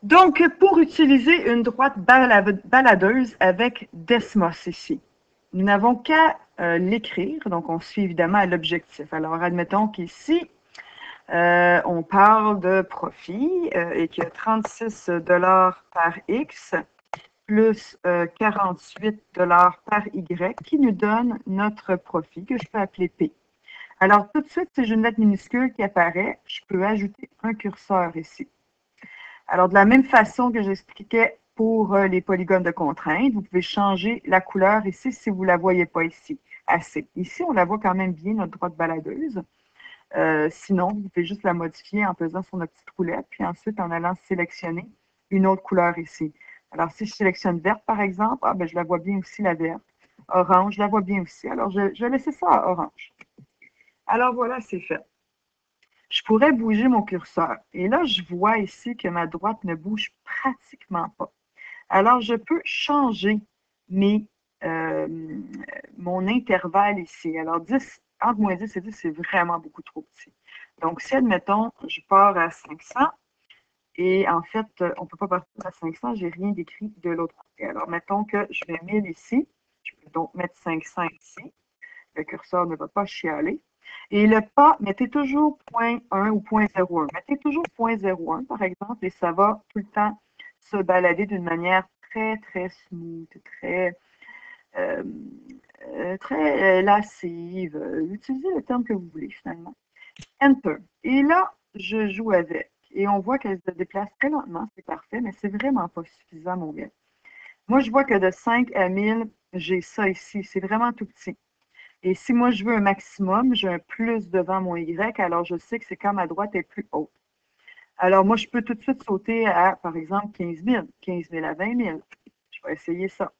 Donc, pour utiliser une droite baladeuse avec Desmos ici, nous n'avons qu'à l'écrire. Donc, on suit évidemment à l'objectif. Alors, admettons qu'ici, on parle de profit et qu'il y a 36 $ par X plus 48 $ par Y qui nous donne notre profit que je peux appeler P. Alors, tout de suite, si j'ai une lettre minuscule qui apparaît, je peux ajouter un curseur ici. Alors, de la même façon que j'expliquais pour les polygones de contrainte, vous pouvez changer la couleur ici si vous ne la voyez pas ici assez. Ici, on la voit quand même bien, notre droite baladeuse. Sinon, vous pouvez juste la modifier en pesant sur notre petite roulette, puis ensuite en allant sélectionner une autre couleur ici. Alors, si je sélectionne verte, par exemple, ben, je la vois bien aussi, la verte. Orange, je la vois bien aussi. Alors, je vais laisser ça à orange. Alors, voilà, c'est fait. Je pourrais bouger mon curseur. Et là, je vois ici que ma droite ne bouge pratiquement pas. Alors, je peux changer mon intervalle ici. Alors, 10, entre moins 10 et 10, c'est vraiment beaucoup trop petit. Donc, si, admettons, je pars à 500, et en fait, on ne peut pas partir à 500, je n'ai rien décrit de l'autre côté. Alors, mettons que je mets 1000 ici. Je peux donc mettre 500 ici. Le curseur ne va pas chialer. Et le pas, mettez toujours 0.1 ou 0.01. Mettez toujours 0.01, par exemple, et ça va tout le temps se balader d'une manière très, très smooth, euh, très lascive. Utilisez le terme que vous voulez, finalement. Enter. Et là, je joue avec. Et on voit qu'elle se déplace très lentement, c'est parfait, mais c'est vraiment pas suffisant, mon gars. Moi, je vois que de 5 à 1000, j'ai ça ici. C'est vraiment tout petit. Et si moi, je veux un maximum, j'ai un plus devant mon Y, alors je sais que c'est quand ma droite est plus haute. Alors, moi, je peux tout de suite sauter à, par exemple, 15 000, 15 000 à 20 000. Je vais essayer ça.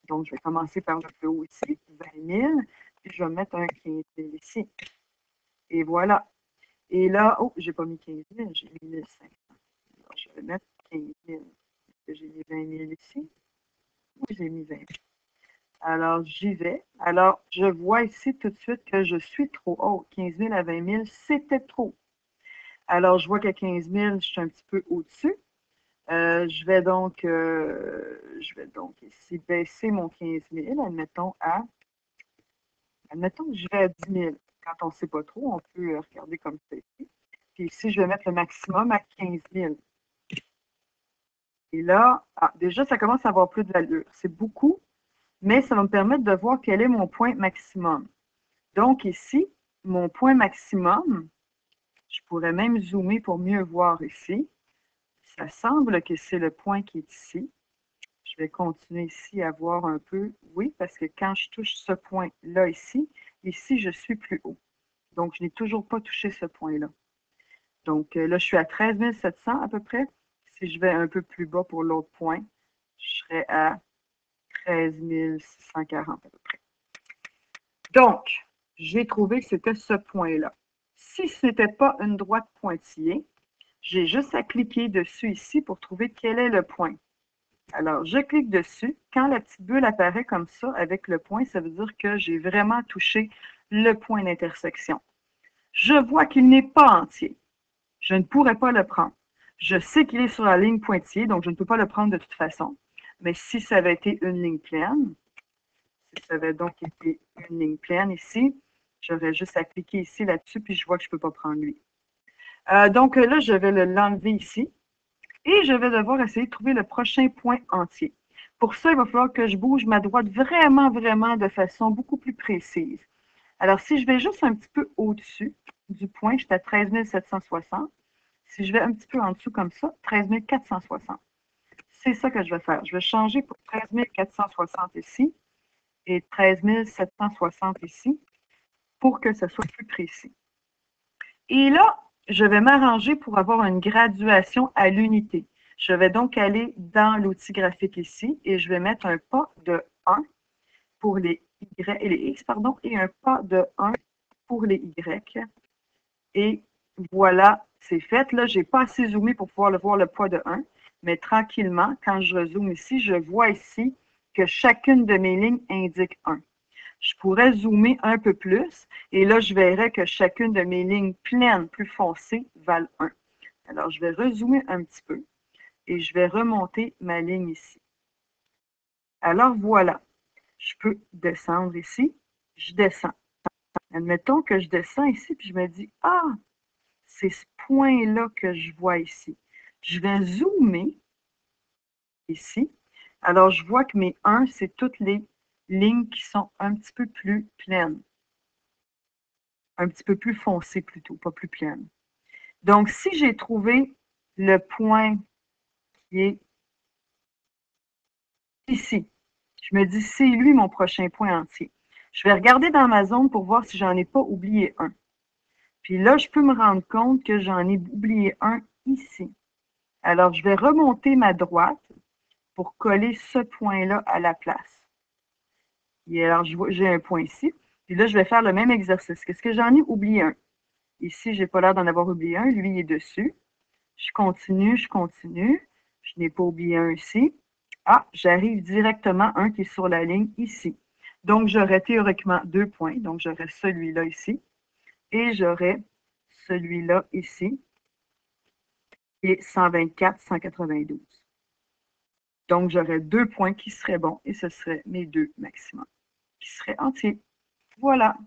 Donc, je vais commencer par le plus haut ici, 20 000, puis je vais mettre un 15 000 ici. Et voilà. Et là, oh, j'ai pas mis 15 000, j'ai mis 1 500. Alors, je vais mettre 15 000. Est-ce que j'ai mis 20 000 ici? Oui, j'ai mis 20 000. Alors, j'y vais. Alors, je vois ici tout de suite que je suis trop haut. 15 000 à 20 000, c'était trop. Alors, je vois qu'à 15 000, je suis un petit peu au-dessus. Je vais donc ici baisser mon 15 000, admettons que je vais à 10 000. Quand on ne sait pas trop, on peut regarder comme ça ici. Puis ici, je vais mettre le maximum à 15 000. Et là, déjà, ça commence à avoir plus de l'allure. C'est beaucoup, mais ça va me permettre de voir quel est mon point maximum. Donc ici, mon point maximum, je pourrais même zoomer pour mieux voir ici. Ça semble que c'est le point qui est ici. Je vais continuer ici à voir un peu. Oui, parce que quand je touche ce point-là ici, je suis plus haut. Donc, je n'ai toujours pas touché ce point-là. Donc, là, je suis à 13 700 à peu près. Si je vais un peu plus bas pour l'autre point, je serai à 13 640 à peu près. Donc, j'ai trouvé que c'était ce point-là. Si ce n'était pas une droite pointillée, j'ai juste à cliquer dessus ici pour trouver quel est le point. Alors, je clique dessus. Quand la petite bulle apparaît comme ça avec le point, ça veut dire que j'ai vraiment touché le point d'intersection. Je vois qu'il n'est pas entier. Je ne pourrais pas le prendre. Je sais qu'il est sur la ligne pointillée, donc je ne peux pas le prendre de toute façon. Mais si ça avait été une ligne pleine, si ça avait donc été une ligne pleine ici, j'aurais juste à cliquer ici là-dessus, puis je vois que je ne peux pas prendre lui. Donc là, je vais l'enlever ici. Et je vais devoir essayer de trouver le prochain point entier. Pour ça, il va falloir que je bouge ma droite vraiment, vraiment de façon beaucoup plus précise. Alors, si je vais juste un petit peu au-dessus du point, je suis à 13 760. Si je vais un petit peu en dessous comme ça, 13 460. C'est ça que je vais faire. Je vais changer pour 13 460 ici et 13 760 ici pour que ce soit plus précis. Et là, je vais m'arranger pour avoir une graduation à l'unité. Je vais donc aller dans l'outil graphique ici et je vais mettre un pas de 1 pour les Y et les X, pardon, et un pas de 1 pour les Y. Et voilà, c'est fait. Là, je n'ai pas assez zoomé pour pouvoir voir le poids de 1, mais tranquillement, quand je rezoome ici, je vois ici que chacune de mes lignes indique 1. Je pourrais zoomer un peu plus et là, je verrais que chacune de mes lignes pleines plus foncées valent 1. Alors, je vais rezoomer un petit peu. et je vais remonter ma ligne ici. Alors voilà, je peux descendre ici, je descends. Admettons que je descends ici, puis je me dis, ah, c'est ce point-là que je vois ici. Je vais zoomer ici. Alors, je vois que mes 1, c'est toutes les lignes qui sont un petit peu plus pleines. Un petit peu plus foncées plutôt, pas plus pleines. Donc, si j'ai trouvé le point qui est ici, je me dis, c'est lui mon prochain point entier. Je vais regarder dans ma zone pour voir si j'en ai pas oublié un. Puis là, je peux me rendre compte que j'en ai oublié un ici. Alors, je vais remonter ma droite pour coller ce point-là à la place. Et alors, j'ai un point ici. Puis là, je vais faire le même exercice. Qu'est-ce que j'en ai oublié un? Ici, je n'ai pas l'air d'en avoir oublié un. Lui, il est dessus. Je continue, je continue. Je n'ai pas oublié un ici. Ah, j'arrive directement un qui est sur la ligne ici. Donc, j'aurais théoriquement 2 points. Donc, j'aurais celui-là ici. Et j'aurais celui-là ici. Qui est 124, 192. Donc, j'aurais 2 points qui seraient bons et ce seraient mes 2 maximum, qui seraient entiers. Voilà.